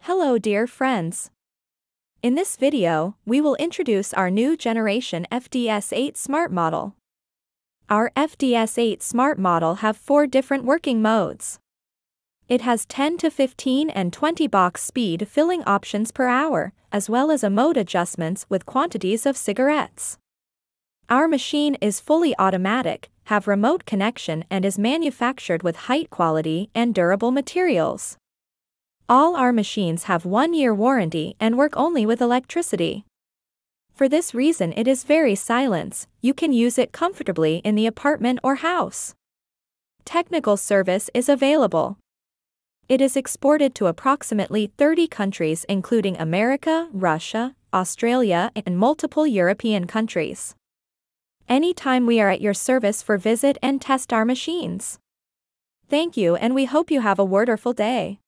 Hello dear friends. In this video, we will introduce our new generation FDS8 Smart model. Our FDS8 Smart model have 4 different working modes. It has 10 to 15 and 20 box speed filling options per hour, as well as a mode adjustments with quantities of cigarettes. Our machine is fully automatic, have remote connection and is manufactured with high quality and durable materials. All our machines have 1-year warranty and work only with electricity. For this reason it is very silent, you can use it comfortably in the apartment or house. Technical service is available. It is exported to approximately 30 countries including America, Russia, Australia and multiple European countries. Anytime we are at your service for visit and test our machines. Thank you and we hope you have a wonderful day.